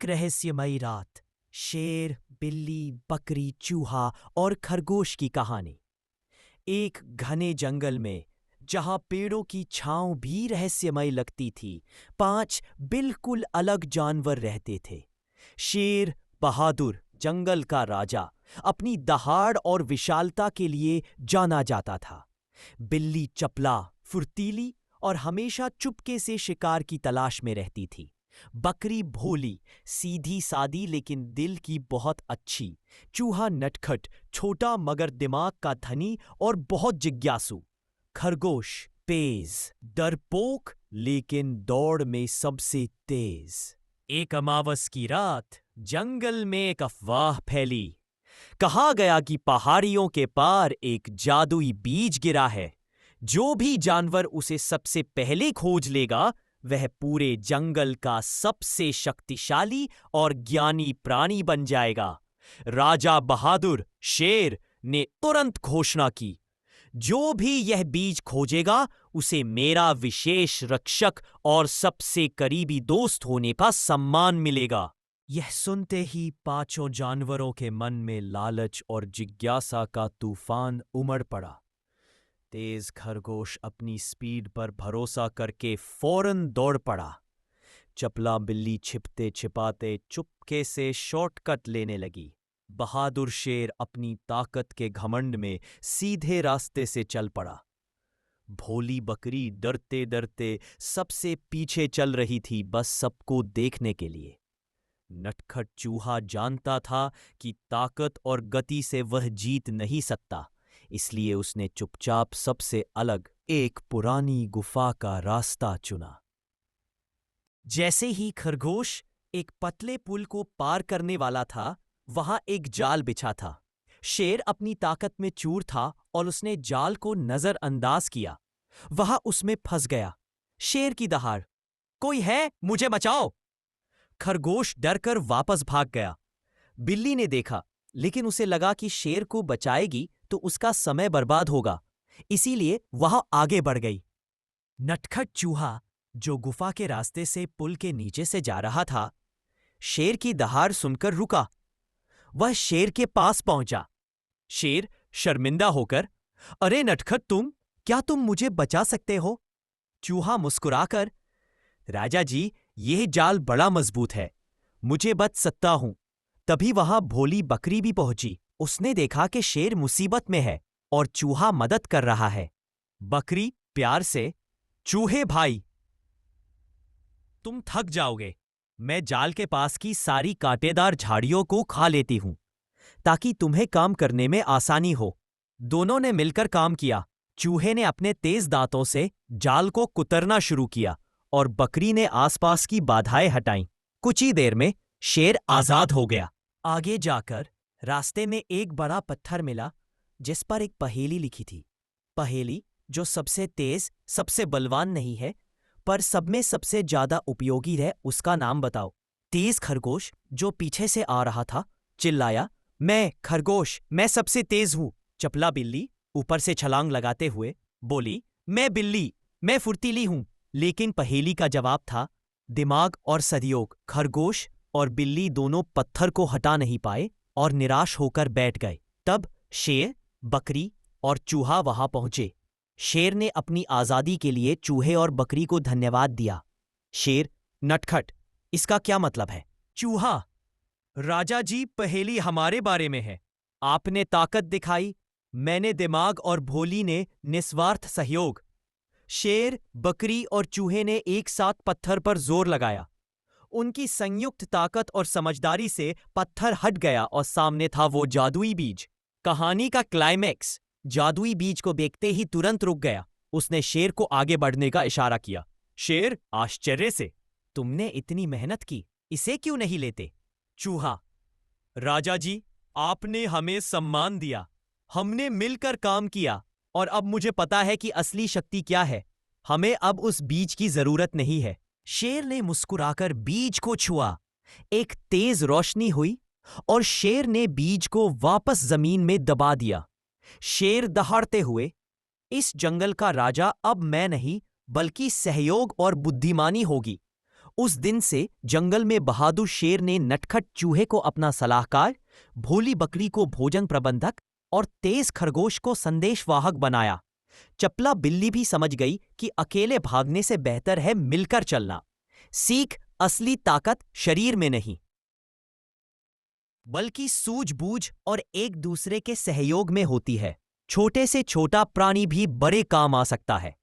एक रहस्यमयी रात। शेर, बिल्ली, बकरी, चूहा और खरगोश की कहानी। एक घने जंगल में, जहां पेड़ों की छांव भी रहस्यमयी लगती थी, 5 बिल्कुल अलग जानवर रहते थे। शेर बहादुर, जंगल का राजा, अपनी दहाड़ और विशालता के लिए जाना जाता था। बिल्ली चपला, फुर्तीली और हमेशा चुपके से शिकार की तलाश में रहती थी। बकरी भोली, सीधी सादी लेकिन दिल की बहुत अच्छी। चूहा नटखट, छोटा मगर दिमाग का धनी और बहुत जिज्ञासु। खरगोश तेज, डरपोक लेकिन दौड़ में सबसे तेज। एक अमावस की रात जंगल में एक अफवाह फैली। कहा गया कि पहाड़ियों के पार एक जादुई बीज गिरा है। जो भी जानवर उसे सबसे पहले खोज लेगा, वह पूरे जंगल का सबसे शक्तिशाली और ज्ञानी प्राणी बन जाएगा। राजा बहादुर शेर ने तुरंत घोषणा की, जो भी यह बीज खोजेगा, उसे मेरा विशेष रक्षक और सबसे करीबी दोस्त होने का सम्मान मिलेगा। यह सुनते ही 5 जानवरों के मन में लालच और जिज्ञासा का तूफान उमड़ पड़ा। तेज खरगोश अपनी स्पीड पर भरोसा करके फौरन दौड़ पड़ा। चपला बिल्ली छिपते छिपाते चुपके से शॉर्टकट लेने लगी। बहादुर शेर अपनी ताकत के घमंड में सीधे रास्ते से चल पड़ा। भोली बकरी डरते डरते सबसे पीछे चल रही थी, बस सबको देखने के लिए। नटखट चूहा जानता था कि ताकत और गति से वह जीत नहीं सकता, इसलिए उसने चुपचाप सबसे अलग एक पुरानी गुफा का रास्ता चुना। जैसे ही खरगोश एक पतले पुल को पार करने वाला था, वहां एक जाल बिछा था। शेर अपनी ताकत में चूर था और उसने जाल को नजरअंदाज किया। वह उसमें फंस गया। शेर की दहाड़, कोई है, मुझे बचाओ! खरगोश डरकर वापस भाग गया। बिल्ली ने देखा, लेकिन उसे लगा कि शेर को बचाएगी तो उसका समय बर्बाद होगा, इसीलिए वह आगे बढ़ गई। नटखट चूहा, जो गुफा के रास्ते से पुल के नीचे से जा रहा था, शेर की दहाड़ सुनकर रुका। वह शेर के पास पहुंचा। शेर शर्मिंदा होकर, अरे नटखट, क्या तुम मुझे बचा सकते हो? चूहा मुस्कुराकर, राजा जी, यह जाल बड़ा मजबूत है, मुझे बच सकता हूं। तभी वहां भोली बकरी भी पहुंची। उसने देखा कि शेर मुसीबत में है और चूहा मदद कर रहा है। बकरी प्यार से, चूहे भाई, तुम थक जाओगे, मैं जाल के पास की सारी कांटेदार झाड़ियों को खा लेती हूं, ताकि तुम्हें काम करने में आसानी हो। दोनों ने मिलकर काम किया। चूहे ने अपने तेज दांतों से जाल को कुतरना शुरू किया और बकरी ने आसपास की बाधाएं हटाईं। कुछ ही देर में शेर आजाद हो गया। आगे जाकर रास्ते में एक बड़ा पत्थर मिला, जिस पर एक पहेली लिखी थी। पहेली, जो सबसे तेज, सबसे बलवान नहीं है, पर सब में सबसे ज्यादा उपयोगी है, उसका नाम बताओ। तेज खरगोश, जो पीछे से आ रहा था, चिल्लाया, मैं खरगोश, मैं सबसे तेज हूं। चपला बिल्ली ऊपर से छलांग लगाते हुए बोली, मैं बिल्ली, मैं फुर्तीली हूं। लेकिन पहेली का जवाब था दिमाग और सदियोग। खरगोश और बिल्ली दोनों पत्थर को हटा नहीं पाए और निराश होकर बैठ गए। तब शेर, बकरी और चूहा वहां पहुंचे। शेर ने अपनी आजादी के लिए चूहे और बकरी को धन्यवाद दिया। शेर, नटखट, इसका क्या मतलब है? चूहा, राजा जी, पहेली हमारे बारे में है। आपने ताकत दिखाई, मैंने दिमाग और भोली ने निस्वार्थ सहयोग। शेर, बकरी और चूहे ने एक साथ पत्थर पर जोर लगाया। उनकी संयुक्त ताकत और समझदारी से पत्थर हट गया और सामने था वो जादुई बीज। कहानी का क्लाइमैक्स जादुई बीज को देखते ही तुरंत रुक गया। उसने शेर को आगे बढ़ने का इशारा किया। शेर आश्चर्य से, तुमने इतनी मेहनत की, इसे क्यों नहीं लेते? चूहा, राजा जी, आपने हमें सम्मान दिया, हमने मिलकर काम किया और अब मुझे पता है कि असली शक्ति क्या है। हमें अब उस बीज की जरूरत नहीं है। शेर ने मुस्कुराकर बीज को छुआ। एक तेज रोशनी हुई और शेर ने बीज को वापस जमीन में दबा दिया। शेर दहाड़ते हुए, इस जंगल का राजा अब मैं नहीं, बल्कि सहयोग और बुद्धिमानी होगी। उस दिन से जंगल में बहादुर शेर ने नटखट चूहे को अपना सलाहकार, भोली बकरी को भोजन प्रबंधक और तेज खरगोश को संदेशवाहक बनाया। चपला बिल्ली भी समझ गई कि अकेले भागने से बेहतर है मिलकर चलना। सीख असली ताकत शरीर में नहीं, बल्कि सूझबूझ और एक दूसरे के सहयोग में होती है। छोटे से छोटा प्राणी भी बड़े काम आ सकता है।